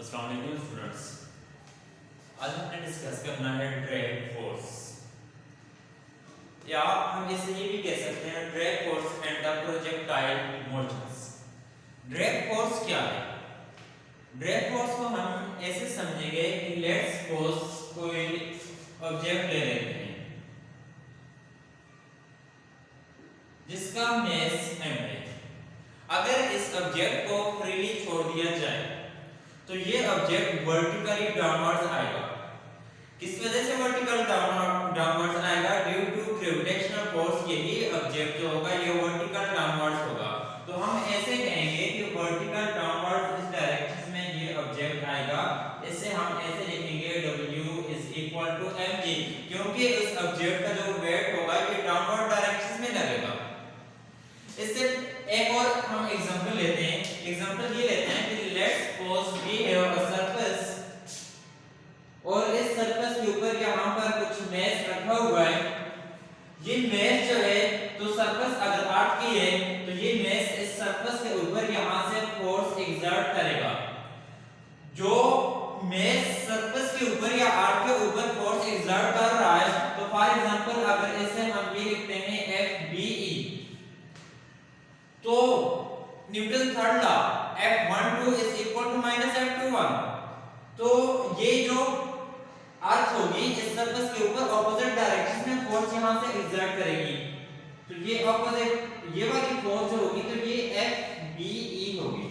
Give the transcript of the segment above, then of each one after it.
अस्सलाम वालेकुम स्टूडेंट्स। आज हमने डिस्कस करना है ड्रैग फोर्स, या हम इसे ये भी कह सकते हैं drag force and the projectile motions. Drag force क्या है? ड्रैग फोर्स को हम ऐसे समझेंगे कि लेट्स सपोज कोई ऑब्जेक्ट ले लेते हैं जिसका मास m है। अगर इस ऑब्जेक्ट को फ्रीली छोड़ दिया जाए तो ये ऑब्जेक्ट वर्टिकली डाउनवर्ड्स आएगा। किस वजह से वर्टिकल डाउनवर्ड्स आएगा? Due to gravitational force. यही ऑब्जेक्ट जो होगा ये वर्टिकल डाउनवर्ड्स होगा। तो हम ऐसे कहेंगे कि वर्टिकल डाउनवर्ड्स इस डायरेक्शन में ये ऑब्जेक्ट आएगा। इसे हम ऐसे लिखेंगे W = mg, क्योंकि इस ऑब्जेक्ट का जो वेट होगा ये डाउनवर्ड डायरेक्शन में लगेगा। इससे एक और हम एग्जांपल लेते हैं। एग्जांपल ये लेते हैं कि let's suppose we have a surface, और इस सरफेस के ऊपर यहां पर कुछ मास रखा हुआ है। ये मास जो है, तो सरफेस अगर आर्क की है तो ये मास इस सरफेस के ऊपर यहां से फोर्स एक्सर्ट करेगा। जो मास सरफेस के ऊपर या आर्क के ऊपर फोर्स एक्सर्ट कर रहा है, तो फॉर एग्जांपल अगर इसे हम ये लिखते हैं FBE, तो Newton third law F12 = -F21, तो ये जो अर्थ होगी इस सरफेस के ऊपर ऑपोजिट डायरेक्शन में फोर्स यहां से एक्सर्ट करेगी। तो ये ऑपोजिट ये वाली फोर्स जो होगी तो ये FBE होगी।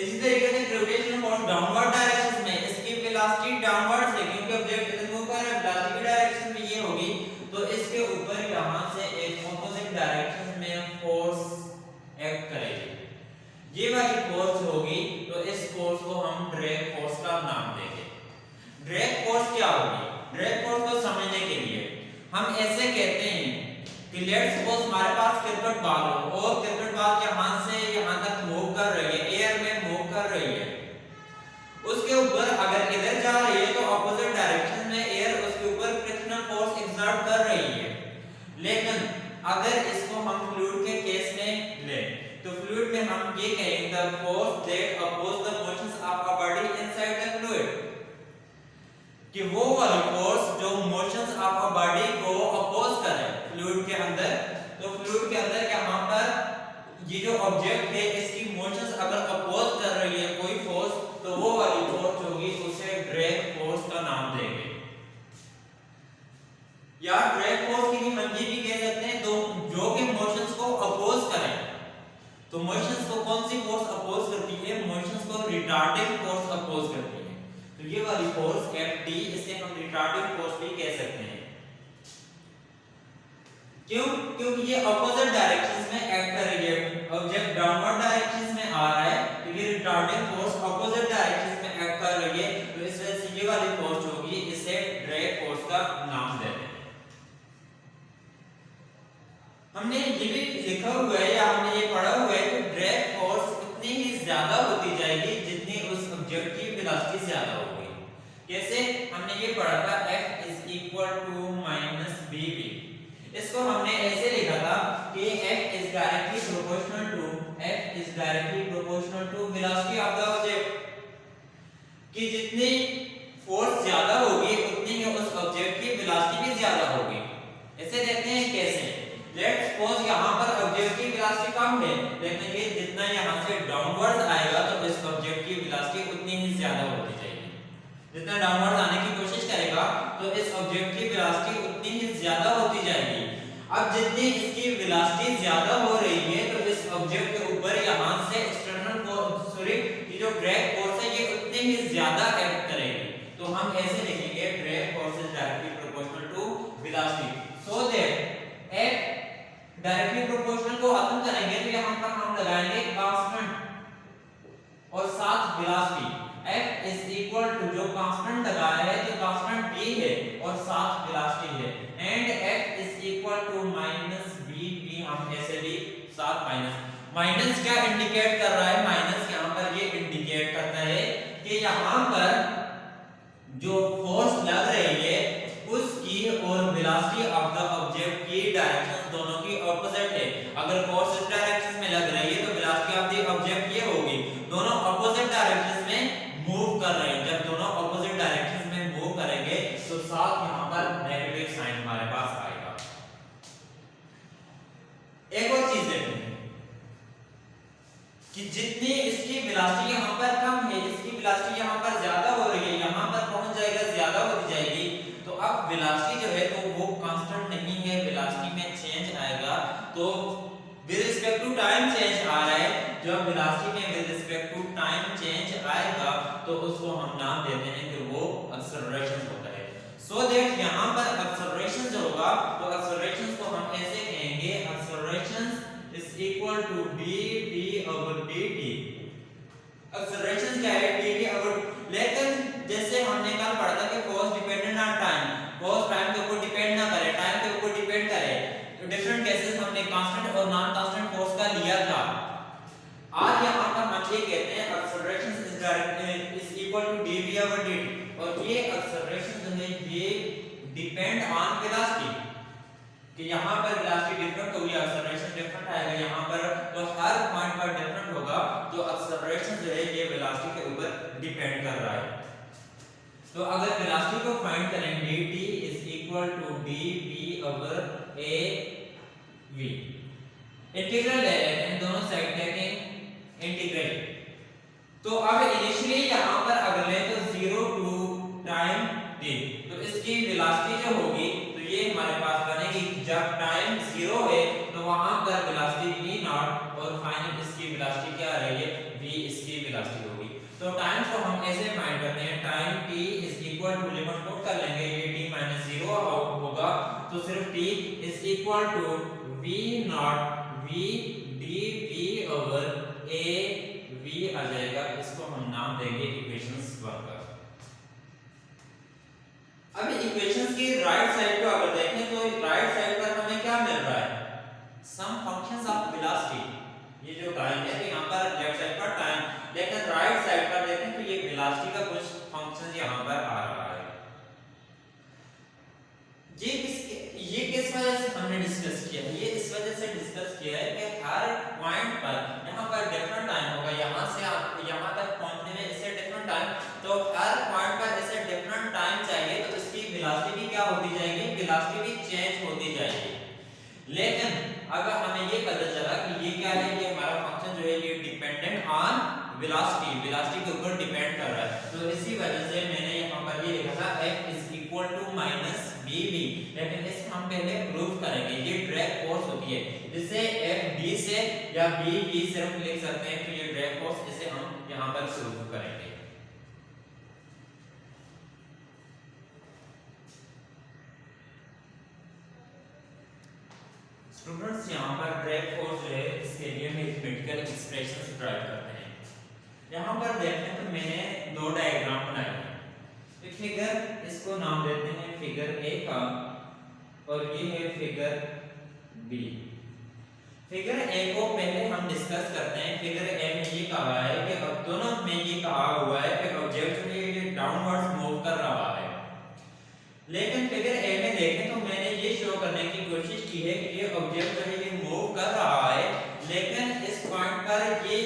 इसी तरीके से ग्रेविटेशनल फोर्स डाउनवर्ड डायरेक्शन में, इसकी वेलोसिटी डाउनवर्ड है क्योंकि ऑब्जेक्ट इधर मूव कर रहा है, वेलोसिटी डायरेक्शन में ये होगी। तो इसके ऊपर यहां से एक ऑपोजिट डायरेक्शन में फोर्स एक्ट करेगी। ये वाली फोर्स होगी, तो इस फोर्स को हम ड्रैग फोर्स का नाम देंगे। ड्रैग फोर्स क्या होगी? ड्रैग फोर्स को समझने के लिए हम ऐसे कहते हैं कि लेट्स सपोज हमारे पास क्रिकेट बॉल हो और क्रिकेट बॉल यहां से यहां तक मूव कर रही है, एयर में मूव कर रही है। उसके ऊपर अगर इधर जा रही है तो ऑपोजिट डायरेक्शन में एयर उसके ऊपर फ्रिक्शनल फोर्स एक्सर्ट कर रही है। लेकिन अगर इसको हम फ्लूइड के केस में लें तो फ्लूइड में हम ये कहेंगे the force that oppose the motions of a body inside the fluid, कि वो वाली फोर्स जो मोशंस ऑफ अ बॉडी को अपोज करे फ्लूइड के अंदर। तो फ्लूइड के अंदर यहां पर ये जो ऑब्जेक्ट है इसकी मोशंस अगर अपोज कर रही है कोई फोर्स, तो वो वाली फोर्स होगी उसे ड्रैग फोर्स का नाम देंगे। या ड्रैग फोर्स की हम ये भी कह सकते हैं तो जो कि मोशंस को अपोज करें। तो मोशंस को कौन सी फोर्स अपोज करती है? मोशंस को रिटार्डिंग फोर्स अपोज करती है। तो ये वाली फोर्स Ft, इसे हम रिटार्डिंग फोर्स भी कह सकते हैं। क्यों? क्योंकि ये ऑपोजिट डायरेक्शंस में एक्ट कर रही है। ऑब्जेक्ट डाउनवर्ड डायरेक्शंस में आ रहा है तो ये रिटार्डिंग फोर्स ऑपोजिट डायरेक्शंस में एक्ट कर रही है। तो इस वजह से ये वाली फोर्स होगी, इसे ड्रैग फोर्स का नाम देते हैं। हमने ये भी लिखा हुआ है या हमने ये पढ़ा हुआ है कि ड्रैग फोर्स उतनी ही ज्यादा होती जाएगी जितनी उस ऑब्जेक्ट की वेलोसिटी ज्यादा होगी। कैसे? हमने ये पढ़ा था F = -BV। इसको हमने ऐसे लिखा था कि F is directly proportional to velocity of the object, कि जितनी फोर्स ज्यादा होगी उतनी ही उस ऑब्जेक्ट की वेलोसिटी भी ज्यादा होगी। ऐसे देखते हैं कैसे। लेट्स सपोज यहां पर ऑब्जेक्ट की वेलोसिटी कम है, लेकिन ये जितना यहां से डाउनवर्ड आएगा तो इस ऑब्जेक्ट की वेलोसिटी उतनी ही ज्यादा होती जाएगी। जितना डाउनवर्ड आने की कोशिश करेगा तो इस ऑब्जेक्ट की वेलोसिटी उतनी ही ज्यादा होती जाएगी। अब जितनी इसकी वेलोसिटी ज्यादा हो रही है तो इस ऑब्जेक्ट के ऊपर यहां से एक्सटर्नल फोर्स, ये जो ड्रैग फोर्स है ये उतनी ही ज्यादा एक्ट करेगी। तो हम ऐसे लिखेंगे drag force is directly proportional to velocity. So that F directly proportional को खत्म करेंगे तो यहां पर हम लगाएंगे कांस्टेंट और साथ वेलोसिटी। F = जो कांस्टेंट लगाया है तो कांस्टेंट b है और साथ वेलोसिटी है, एंड F = -BV। हम ऐसे भी साथ माइनस क्या इंडिकेट कर रहा है? माइनस यहां पर ये इंडिकेट करता है कि यहां पर जो फोर्स लग रही है उसकी और वेलोसिटी ऑफ द ऑब्जेक्ट की डायरेक्शन दोनों की ऑपोजिट है। अगर फोर्स इस डायरेक्शन में लग रही है तो वेलोसिटी ऑफ द ऑब्जेक्ट ये होगी। दोनों ऑपोजिट डायरेक्शन में कि जितनी इसकी वेलोसिटी यहाँ पर कम है, इसकी वेलोसिटी यहाँ पर ज्यादा हो रही है, यहाँ पर पहुंच जाएगा, ज्यादा होती जाएगी। तो अब वेलोसिटी जो है तो वो कांस्टेंट नहीं है, वेलोसिटी में चेंज आएगा। तो with respect to time change आ रहा है, जब वेलोसिटी में with respect to time change आएगा तो उसको हम नाम देते हैं कि वो एक्सेलरेशन होता है। सो दैट यहाँ पर एक्सेलरेशन जो होगा तो एक्सेलरेशन को हम ऐसे कहेंगे, acceleration is equal to dv over dt। Acceleration क्या है? dv over, लेकिन जैसे हमने कल पढ़ा था कि force dependent on time, force time के ऊपर डिपेंड ना करे, टाइम के ऊपर डिपेंड करे। तो डिफरेंट केसेस हमने कांस्टेंट और नॉन कांस्टेंट फोर्स का लिया था। आज यहाँ पर हम ये कहते हैं acceleration is equal to dv over dt, और ये एक्सेलरेशन जो है ये डिपेंड ऑन वेलोसिटी, कि यहाँ पर वेलोसिटी डिफरेंट होगी, एक्सेलरेशन डिफरेंट आएगा यहाँ पर, तो हर पॉइंट पर डिफरेंट होगा। तो एक्सेलरेशन जो है ये वेलोसिटी के ऊपर डिपेंड कर रहा है। तो अगर वेलोसिटी को फाइंड करें, dt is equal to dv over av, integral ले लेते हैं, दोनों साइड टेकिंग इंटीग्रल। तो अब इनिशियली यहाँ पर अगर ले तो 0 टू टाइम t, तो इसकी वेलोसिटी जो होगी तो ये हमारे पास बनेगी, जब टाइम 0 है तो वहां पर वेलोसिटी v नॉट, और फाइनल इसकी वेलोसिटी क्या आ रही है, v इसकी वेलोसिटी होगी। तो टाइम को हम ऐसे फाइंड करते हैं, time t is equal to, limit put कर लेंगे, ये t माइनस 0 होगा, तो सिर्फ t is equal to v naught v dv over a v आ जाएगा। इसको हम नाम देंगे इक्वेशंस 1 का। अभी इक्वेशंस की राइट साइड को अगर देखें तो राइट साइड पर हमें क्या मिल रहा है, सम फंक्शंस ऑफ वेलोसिटी। ये जो टाइम है यहाँ पर लेफ्ट साइड पर टाइम, लेकिन राइट साइड पर देखें तो ये वेलोसिटी का कुछ फंक्शन यहाँ पर आ रहा है। ये किस वजह से हमने डिस्कस किया है? ये इस वजह से डिस्कस किया है कि हर पॉइंट पर यहाँ पर डिफरेंट टाइम होगा, यहाँ से यहाँ तक पहुँचने में इससे डिफरेंट टाइम, तो हर पॉइंट पर इसे डिफरेंट टाइम चाहिए, तो इसकी वेलोसिटी भी क्या होती जाएगी, वेलोसिटी भी चेंज होती जाएगी। लेकिन अगर हमें ये पता चला कि ये क्या है, ये हमारा फंक्शन जो है ये डिपेंडेंट ऑन वेलोसिटी, वेलोसिटी के ऊपर डिपेंड कर रहा है, तो इसी वजह से मैंने यहाँ पर ये लिखा था f is equal to minus bv। लेकिन इसे हम पहले प्रूव करेंगे, ये ड्रैग फोर्स होती है, जिसे f d से या bv सिर्फ लिख सकते हैं, तो ये ड्रैग फोर्स, इसे हम यहाँ पर प्रूव करेंगे। स्टूडेंट्स यहाँ पर ड्रैग फोर्स जो है इसके लिए मैथमेटिकल एक्सप्रेशंस ड्राइव करते हैं। यहाँ पर देखते हैं तो मैंने दो डायग्राम बनाए हैं, एक फिगर, इसको नाम देते हैं फिगर ए का, और ये है फिगर बी। फिगर ए को पहले हम डिस्कस करते हैं। फिगर ए में ये कहा है कि अब दोनों में ये कहा हुआ है कि ऑब्जेक्ट जो है ये डाउनवर्ड्स मूव कर रहा है, लेकिन फिगर ए में देखें तो मैंने ये शो करने की कोशिश की है कि ये ऑब्जेक्ट जो है ये मूव कर रहा है, लेकिन इस पॉइंट पर ये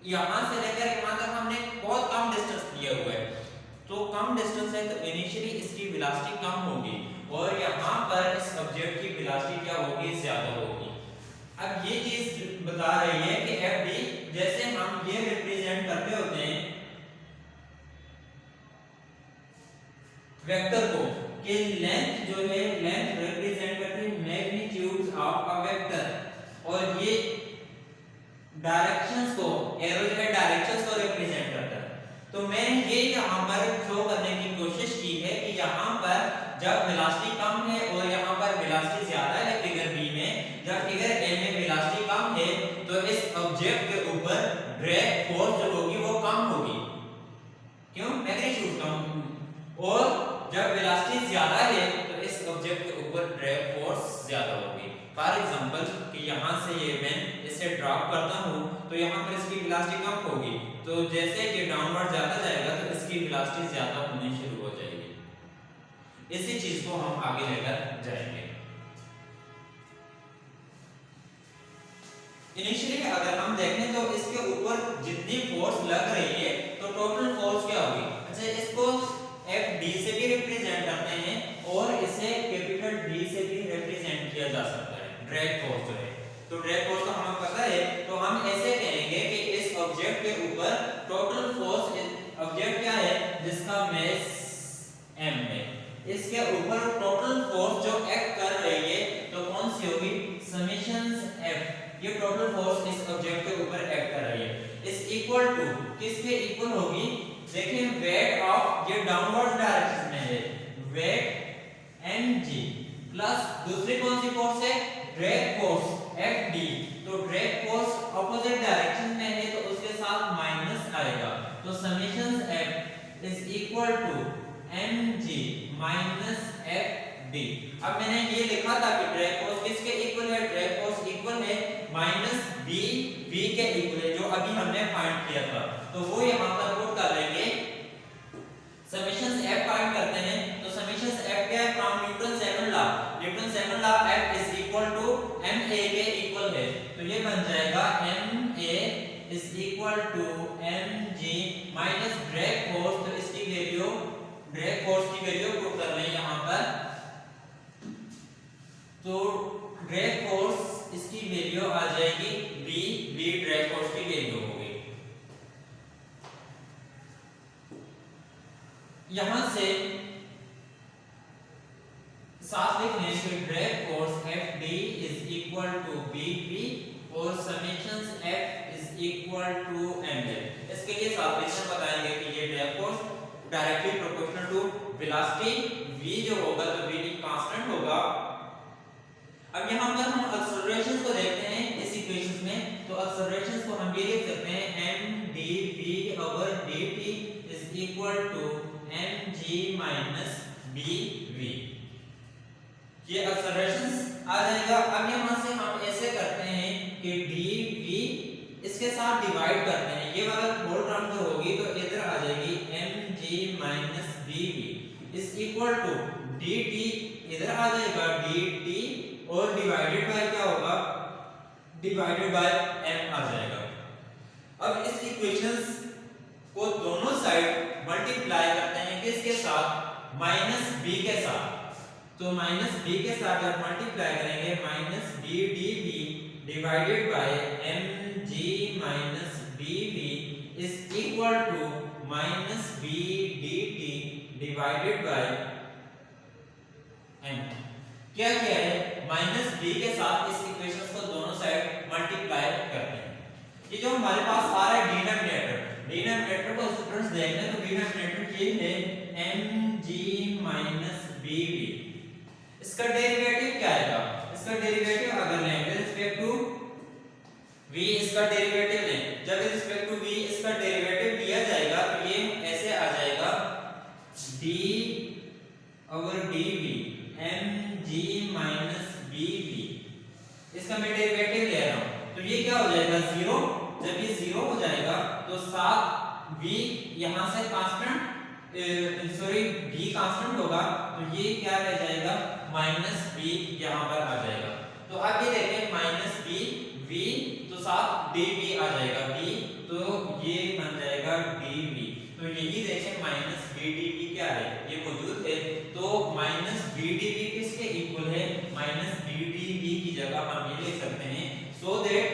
यहां से लेकर यहां तक हमने बहुत कम डिस्टेंस दिया हुआ है, तो कम डिस्टेंस है तो इनिशियली इसकी वेलोसिटी कम होगी, और यहां पर इस ऑब्जेक्ट की वेलोसिटी क्या होगी, ज्यादा होगी। अब ये चीज बता रही है कि fd, जैसे हम ये रिप्रेजेंट करते होते हैं वेक्टर को, कि लेंथ जो है, लेंथ रिप्रेजेंट करती है मैग्नीट्यूड्स ऑफ अ वेक्टर, और ये डायरेक्शंस को, एरो जो है डायरेक्शंस को रिप्रेजेंट करता है। तो मैंने ये यहाँ पर शो करने की कोशिश की है कि यहाँ पर जब वेलोसिटी कम है और यहाँ पर वेलोसिटी ज्यादा है फिगर बी में, जब फिगर ए में वेलोसिटी कम है तो इस ऑब्जेक्ट के ऊपर ड्रैग फोर्स जो होगी वो कम होगी, क्यों, मैग्नीट्यूड कम, और जब वेलोसिटी ज्यादा है तो इस ऑब्जेक्ट के ऊपर ड्रैग फोर्स ज्यादा होगी। फॉर एग्जांपल कि यहाँ से ये मैं इसे ड्रॉप करता हूँ तो यहाँ पर इसकी वेलोसिटी कम होगी, तो जैसे कि डाउनवर्ड जाता जाएगा तो इसकी वेलोसिटी ज्यादा होनी शुरू हो जाएगी। इसी चीज को हम आगे लेकर जाएंगे। इनिशियली अगर हम देखें तो इसके ऊपर जितनी फोर्स लग रही है तो टोटल फोर्स क्या होगी। अच्छा, इसको FD से भी रिप्रेजेंट करते हैं और इसे कैपिटल D से भी रिप्रेजेंट किया जा सकता है, ड्रैग फोर्स जो है। तो ड्रैग फोर्स तो हमें पता है, तो हम इसके ऊपर टोटल फोर्स जो एक्ट कर रही है तो कौन सी होगी, समेशंस F। ये टोटल फोर्स इस ऑब्जेक्ट के ऊपर एक्ट कर रही है इज इक्वल टू, किसके इक्वल होगी, देखिए वेट ऑफ, ये डाउनवर्ड डायरेक्शन में है, वेट mg प्लस दूसरी कौन सी फोर्स है, ड्रैग फोर्स Fd। तो ड्रैग फोर्स ऑपोजिट डायरेक्शन में है तो उसके साथ माइनस आएगा, तो summations F is equal to mg minus Fd। अब मैंने ये लिखा था कि ड्रैग फोर्स किसके इक्वल है, ड्रैग फोर्स इक्वल है माइनस b v के इक्वल है, जो अभी हमने फाइंड किया था, तो वो यहां पर पुट कर लेंगे। समेशंस F फाइंड करते हैं, तो समेशंस F क्या है, from Newton second law, Newton second law F is equal to ma के इक्वल है, तो ये बन जाएगा ma is equal to mg minus drag force, तो इसकी वैल्यू, ड्रैग फोर्स की वैल्यू पुट कर लें यहां पर, तो ड्रैग फोर्स इसकी वैल्यू आ जाएगी v ड्रैग फोर्स की वैल्यू हो गई। यहां से साथ लिख लें कि drag force Fd is equal to bv और summations F is equal to ma। इसके लिए साथ लिखकर बताएंगे कि ये drag force directly proportional to velocity v जो होगा, तो v कांस्टेंट होगा। अब यहां पर हम एक्सेलरेशन को देखते हैं इस इक्वेशंस में, तो एक्सेलरेशन को हम ये लिख सकते हैं mdv/dt is equal to mg minus bv, ये एक्सेलरेशन आ जाएगा। अब यहां से हम ऐसे करते हैं कि dv इसके साथ डिवाइड करते हैं, ये वाला होल टर्म जो होगी तो इधर आ जाएगी mg minus bv is equal to dt, इधर आ जाएगा dt और डिवाइडेड बाय क्या होगा, डिवाइडेड बाय m आ जाएगा। अब इस इक्वेशंस को दोनों साइड मल्टीप्लाई करते हैं किसके साथ, माइनस b के साथ, तो माइनस b के साथ जब मल्टीप्लाई करेंगे minus b dv divided by mg minus bv is equal to minus b dt divided by m। क्या किया है, माइनस b के साथ इस इक्वेशंस को दोनों साइड मल्टीप्लाई करते हैं। ये जो हमारे पास आ रहा है डिनोमिनेटर को स्टूडेंट्स देखना है, तो डिनोमिनेटर ये है mg माइनस bv, इसका डेरिवेटिव क्या आएगा, इसका डेरिवेटिव अगर लें विद रिस्पेक्ट टू v, इसका डेरिवेटिव लें, जब विद रिस्पेक्ट टू v इसका डेरिवेटिव लिया जाएगा तो ये ऐसे आ जाएगा d/dv mg माइनस bv, इसका मैं डेरिवेटिव ले रहा हूं, तो ये क्या हो जाएगा, जीरो। जब ये जीरो हो जाएगा तो साथ v यहां से कांस्टेंट, सॉरी v कांस्टेंट होगा, तो ये क्या रह जाएगा, माइनस b यहां पर आ जाएगा। तो अब ये देखें माइनस b v, तो साथ dv आ जाएगा b, तो ये बन जाएगा dv, तो यही देखें माइनस b dv क्या है, ये मौजूद है, तो माइनस b dv किसके इक्वल है, माइनस b dv की जगह हम ये लिख सकते हैं, सो दैट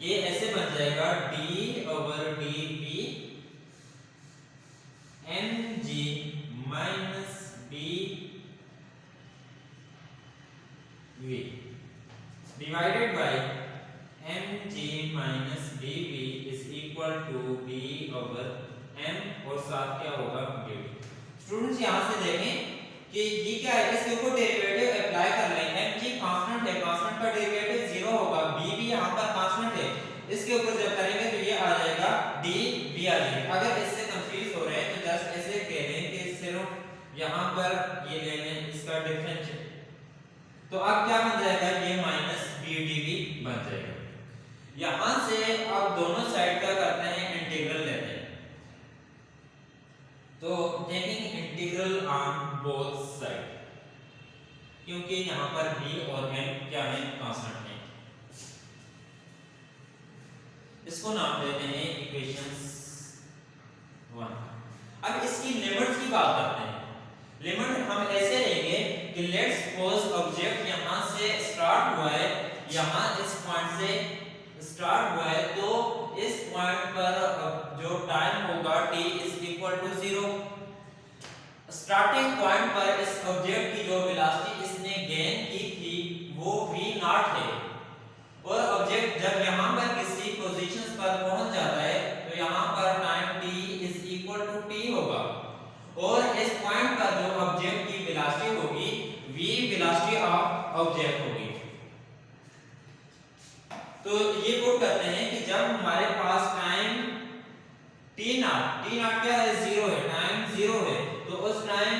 ये ऐसे बन जाएगा d/dv mg minus bv divided by mg minus bv is equal to b/m और साथ क्या होगा bv। स्टूडेंट्स यहां से देखें कि ये क्या है, इसके ऊपर डेरिवेटिव अप्लाई कर लें, mg कांस्टेंट है, कांस्टेंट का डेरिवेटिव 0 होगा, bv यहां पर कांस्टेंट है, इसके ऊपर जब करेंगे तो ये आ जाएगा dv आ जाएगा। अगर इससे कंफ्यूज हो रहे हैं तो जस्ट ऐसे कह लें कि सिर्फ यहां पर ये ले लें इसका डिफरेंशियल, तो अब क्या बन जाएगा, ये माइनस b dv बन जाएगा। यहां से अब दोनों साइड का करते हैं इंटीग्रल लेते हैं, तो taking integral on both side, क्योंकि यहां पर b और m क्या है, कांस्टेंट है, इसको नाम देते हैं इक्वेशंस 1। अब इसकी लिमिट्स की बात करते हैं। लिमिट हम ऐसे लेंगे कि लेट्स सपोज ऑब्जेक्ट यहां से स्टार्ट हुआ है, यहां इस पॉइंट से स्टार्ट हुआ है, तो इस पॉइंट पर जो टाइम होगा t is equal to 0, starting point पर इस ऑब्जेक्ट की जो वेलोसिटी इसने गेन की थी वो v नॉट है, और ऑब्जेक्ट जब यहां पर किसी पोजीशंस पर पहुंच जाता है तो यहां पर time t is equal to t होगा, और इस पॉइंट पर जो ऑब्जेक्ट की वेलोसिटी होगी v वेलोसिटी ऑफ ऑब्जेक्ट होगी। तो ये पुट करते हैं कि जब हमारे पास टाइम t नॉट क्या है, 0 है, टाइम 0 है, तो उस टाइम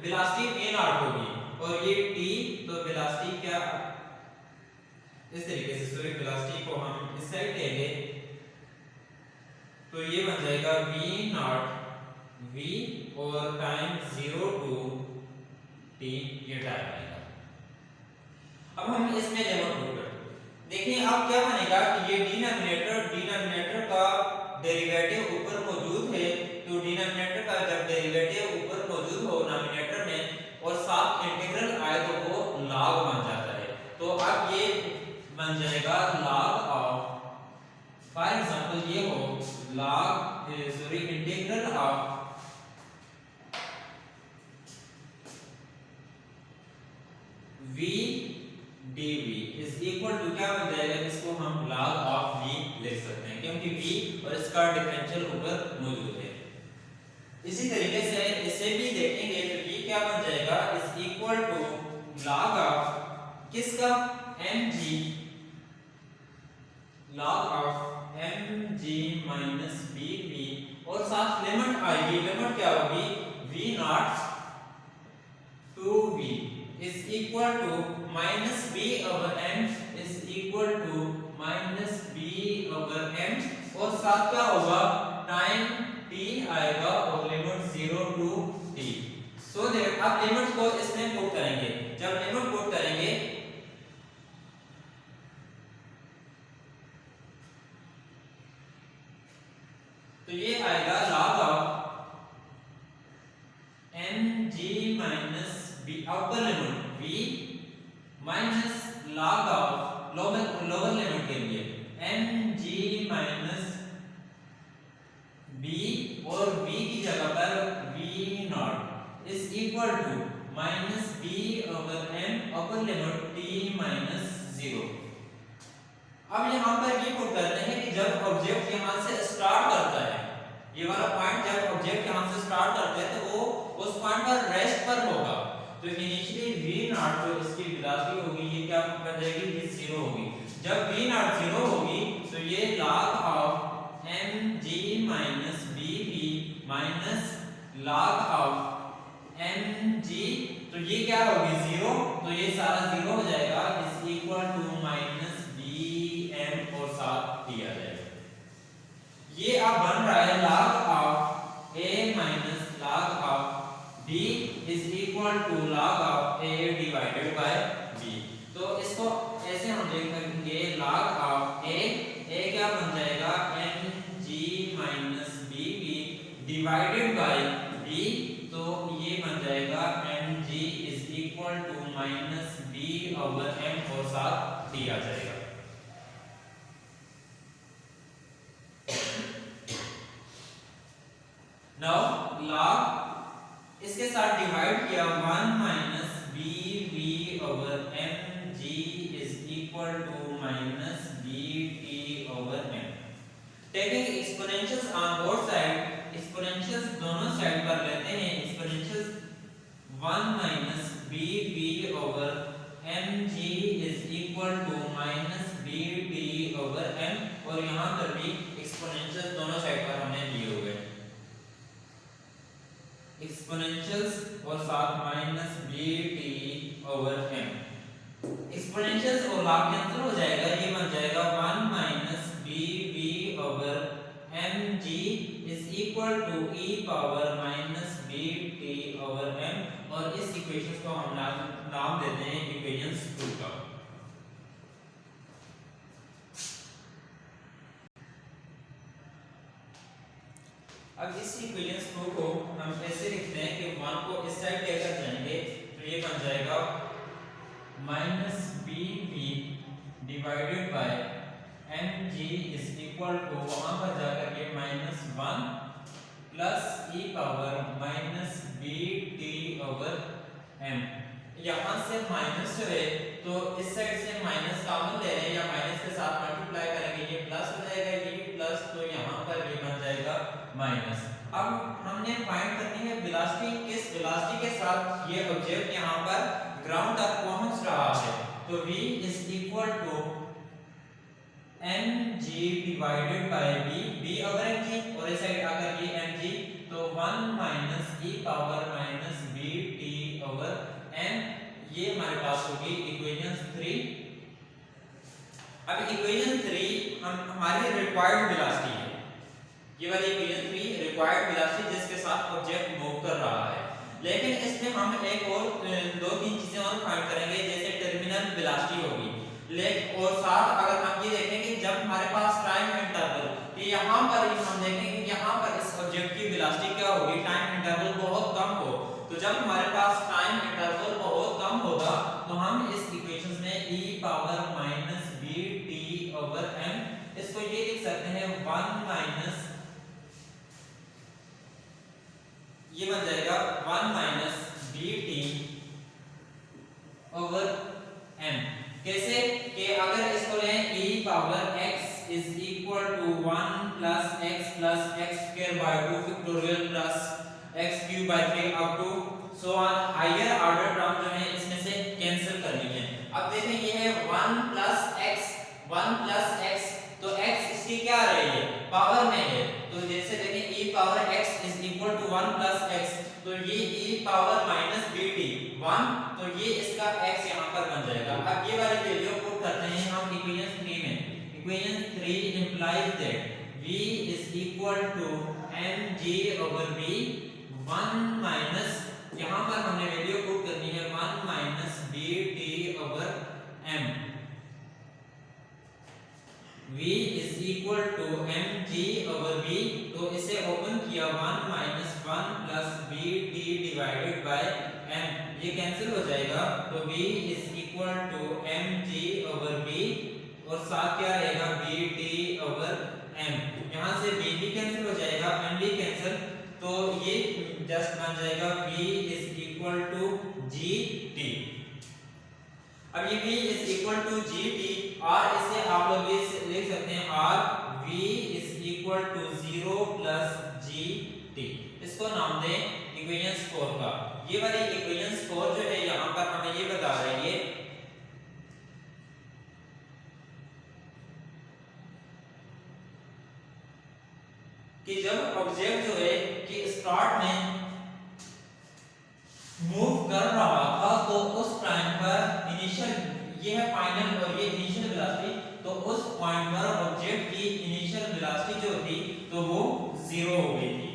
वेलोसिटी v नॉट होगी, और ये t तो वेलोसिटी क्या इस तरीके से, सॉरी वेलोसिटी को हम इस साइड लेंगे तो ये बन जाएगा v नॉट v और टाइम 0 टू t, ये टाइम आएगा। अब हम इसमें लिमिट पुट करते हैं, देखिए अब क्या बनेगा कि ये डिनोमिनेटर का डेरिवेटिव ऊपर मौजूद है, तो डिनोमिनेटर का जब डेरिवेटिव ऊपर मौजूद हो नोमिनेटर में और साथ इंटीग्रल आए तो वो log बन जाता है। तो अब ये बन जाएगा log ऑफ, फॉर एग्जांपल ये हो log integral of v dv is equal to क्या बन जाएगा, इसको हम log ऑफ v लिख सकते हैं क्योंकि v और इसका डिफरेंशियल ऊपर मौजूद है। इसी तरीके से इसे भी देखेंगे तो ये क्या बन जाएगा, is equal to log of किसका, mg, log of mg minus bv, और साथ लिमिट आएगी, लिमिट क्या होगी, v not to v is equal to minus b over m is equal to minus b over m, और साथ क्या होगा, टाइम t आएगा और limit 0 to t। So that अब लिमिट को इसमें पुट करेंगे, जब लिमिट पुट करेंगे तो ये आएगा log of mg minus b upper limit v minus log of lower limit के लिए mg माइनस b, और v की जगह पर v not is equal to minus b over m upper limit t minus 0। अब यहाँ पर ये पुट करते हैं कि जब ऑब्जेक्ट यहाँ से स्टार्ट करता है, ये वाला पॉइंट जब ऑब्जेक्ट यहाँ से स्टार्ट करता है तो वो उस पॉइंट पर रेस्ट पर होगा, तो इनिशियली v नॉट जो इसकी वेलोसिटी होगी ये क्या बन जाएगी, ये 0 होगी। जब v नॉट 0 होगी तो ये log of mg minus bv minus log of mg, तो ये क्या होगी 0, तो ये सारा 0 हो जाएगा, is equal to minus bm और साथ दिया जाएगा। ये अब बन रहा है log of a minus log of b is equal to log of a divided by b। तो इसको ऐसे हम लिखेंगे log ऑफ a क्या बन जाएगा, mg minus bv divided by b, तो ये बन जाएगा mg is equal to minus b over m और साथ दिया जाएगा। नाउ log इसके साथ डिवाइड किया 1 minus bv over mg is equal to minus bt over m। Taking exponentials on both side, exponentials दोनों साइड पर लेते हैं, exponentials 1 minus bv over mg is equal to minus bt over m, और यहाँ पर भी एक्सपोनेंशियल्स दोनों साइड पर हमने लिए हुए एक्सपोनेंशियल्स और साथ minus bt over m। Exponentials और log कैंसिल हो जाएगा, ये बन जाएगा 1 minus bv over mg is equal to e power minus bt over m, और इस इक्वेशंस को हम नाम देते हैं इक्वेशंस 2 का। अब इस इक्वेशंस 2 को हम ऐसे लिखते हैं कि 1 को इस साइड लेकर जाएंगे तो ये बन जाएगा minus bv divided by mg is equal to, वहां पर जाकर के -1 plus e power minus B T over m. यहाँ से माइनस जो है तो इस साइड से माइनस कॉमन ले रहे हैं या माइनस के साथ मल्टीप्लाई करेंगे, ये प्लस हो जाएगा, ये प्लस, तो यहाँ पर ये बन जाएगा माइनस। अब हमने फाइंड करनी है वेलोसिटी, किस वेलोसिटी के साथ ये ऑब्जेक्ट यहाँ पर ग्राउंड तक पहुंच रहा है। तो v is equal to mg divided by b, b over mg, और इस साइड आकर ये mg, तो 1 minus e power minus bt over m, ये हमारे पास होगी इक्वेशन 3। अब इक्वेशन 3 हमारी रिक्वायर्ड वेलोसिटी है, ये वाली इक्वेशन 3 रिक्वायर्ड वेलोसिटी जिसके साथ ऑब्जेक्ट मूव कर रहा है। लेकिन इसमें हम एक और दो तीन चीजें और फाइंड करेंगे, जैसे टर्मिनल वेलोसिटी होगी, लेकिन और साथ अगर हम ये देखें कि जब हमारे पास टाइम इंटरवल, कि यहाँ पर हम देखेंगे यहाँ पर इस ऑब्जेक्ट की वेलोसिटी क्या होगी, टाइम इंटरवल बहुत कम हो, तो जब हमारे पास टाइम इंटरवल बहुत कम होगा तो हम इस इक्वेशन में e power minus B T over m, इसको ये लिख सकते हैं 1 माइनस, ये बन जाएगा 1 minus B T over m। कैसे कि अगर इसको लें e power x is equal to 1 plus x square by 2 factorial plus x cube by 3 up to so on, higher order term जो है इसमें से कैंसिल करनी है। अब देखें ये है 1 प्लस x, तो x इसकी क्या आ रही है, पावर में है, तो जैसे देखें e power x is equal to 1 plus x, तो ये e पावर माइनस bt 1, तो ये इसका x यहाँ पर बन जाएगा। अब ये वाली वैल्यू पुट करते हैं हम इक्वेशन 3 में, equation 3 implies that v is equal to mg over b 1 minus, यहाँ पर हमने वैल्यू पुट करनी है 1 minus bt over m, v is equal to mg over b, तो इसे ओपन किया 1 minus 1 plus bt divided by m, ये cancel हो जाएगा, तो v is equal to mg over b, और साथ क्या रहेगा bt over m, यहाँ से b भी कैंसिल हो जाएगा, m भी कैंसिल, तो ये जस्ट बन जाएगा v is equal to gt। अब ये v is equal to gt, और इसे आप लोग ये लिख सकते हैं r v is equal to 0 plus gt, इसको नाम दें इक्वेशन 4 का। ये वाली इक्वेशन 4 जो है यहाँ पर हमें ये बता रही है कि जब ऑब्जेक्ट जो है कि स्टार्ट में मूव कर रहा था तो उस टाइम पर इनिशियल, ये है फाइनल और ये इनिशियल वेलोसिटी, तो उस पॉइंट पर ऑब्जेक्ट की इनिशियल वेलोसिटी जो थी तो वो 0 हो गई थी।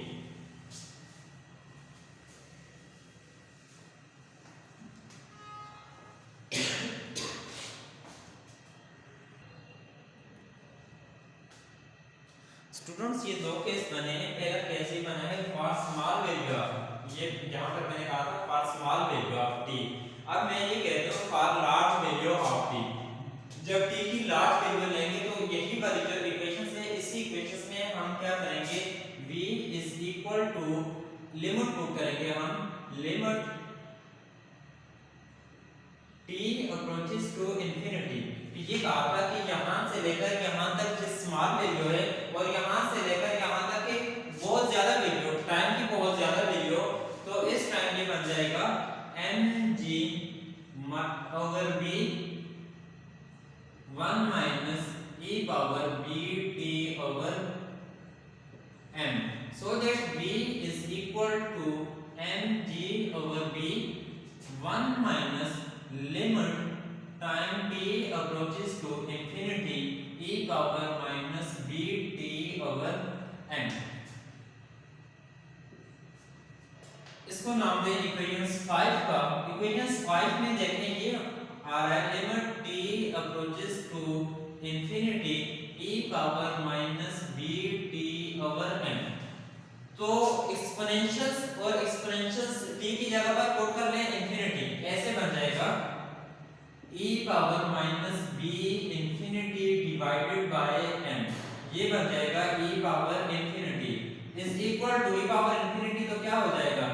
स्टूडेंट्स ये दो केस बने हैं, पहला केस ये बना है फॉर स्मॉल वैल्यू ऑफ, ये यहाँ पर मैंने कहा था for small value of t, अब मैं ये कहता हूँ for large value of t, जब t की लार्ज वैल्यू लेंगे तो यही वाली जो इक्वेशन है, इसी इक्वेशन में हम क्या करेंगे, v is equal to limit put करेंगे हम, limit t approaches to infinity, ये कहा था कि यहाँ से लेकर यहाँ तक जो स्मॉल वैल्यू है और यहाँ से लेकर यहाँ तक के बहुत ज्यादा वैल्यू, टाइम की बहुत ज्यादा वैल्यू, तो इस टाइम ये बन जाएगा mg over b 1 minus e power bt over m, so that v is equal to mg over b 1 minus limit time t approaches to infinity e power minus bt over m, इसको नाम दें equation 5 का। Equation 5 में देखें ये आ रहा है limit t approaches to infinity e power minus bt over m, तो एक्सपोनेंशियल्स और एक्सपोनेंशियल्स t की जगह पर पुट कर लें इंफिनिटी, ऐसे बन जाएगा e power minus b infinity divided by m, ये बन जाएगा e power infinity is equal to e power infinity तो क्या हो जाएगा,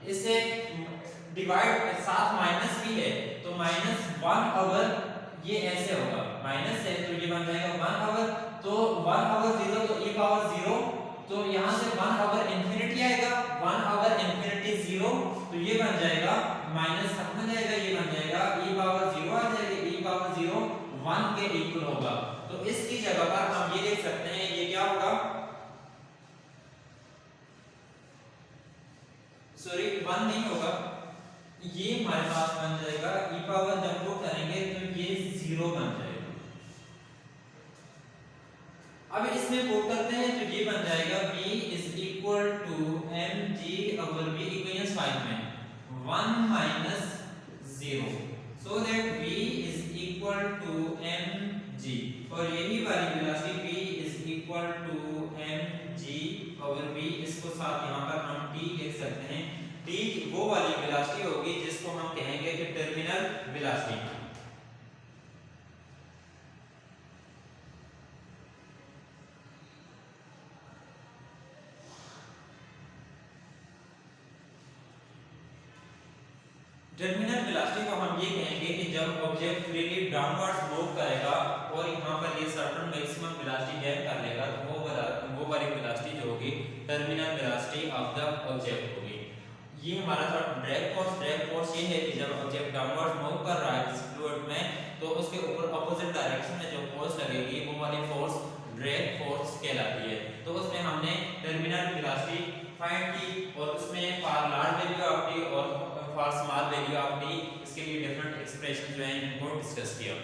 इससे डिवाइड साथ माइनस भी है तो माइनस 1 ओवर ये ऐसे होगा, माइनस है तो ये बन जाएगा 1 ओवर, तो 1 ओवर 0 तो e पावर 0, तो यहां से 1 ओवर इंफिनिटी आएगा, 1 ओवर इंफिनिटी 0 तो ये बन जाएगा माइनस खत्म हो जाएगा, ये बन जाएगा e पावर 0 आ जाएगा, e पावर 0 1 के इक्वल होगा। तो इसकी जगह पर हम ये देख सकते हैं ये क्या होगा, सॉरी 1 नहीं होगा, ये हमारे पास बन जाएगा e पावर, जब वो करेंगे तो ये 0 बन जाएगा। अब इसमें पुट करते हैं तो ये बन जाएगा v is equal to mg over v equation 5 में 1 minus 0, so that v is equal to mg, और यही वाली velocity v is equal to mg over v, इसको साथ यहां पर हम t लिख सकते हैं, t वो वाली वेलोसिटी होगी जिसको हम कहेंगे कि टर्मिनल वेलोसिटी। टर्मिनल वेलोसिटी को हम ये कहेंगे कि जब ऑब्जेक्ट फ्रीली डाउनवर्ड्स मूव करेगा और यहां पर ये सर्टेन मैक्सिमम वेलोसिटी गेन कर लेगा तो वो वाली वेलोसिटी जो होगी terminal velocity of the object होगी। ये हमारा था ड्रैग फोर्स ये है कि जब ऑब्जेक्ट डाउनवर्ड्स मूव कर रहा है किसी फ्लूइड में तो उसके ऊपर अपोजिट डायरेक्शन में जो फोर्स लगेगी वो वाली फोर्स ड्रैग फोर्स कहलाती है। तो उसमें हमने टर्मिनल वेलोसिटी फाइंड की और उसमें for large value of t और for small value of t इसके लिए डिफरेंट एक्सप्रेशन जो है इनको डिस्कस किया।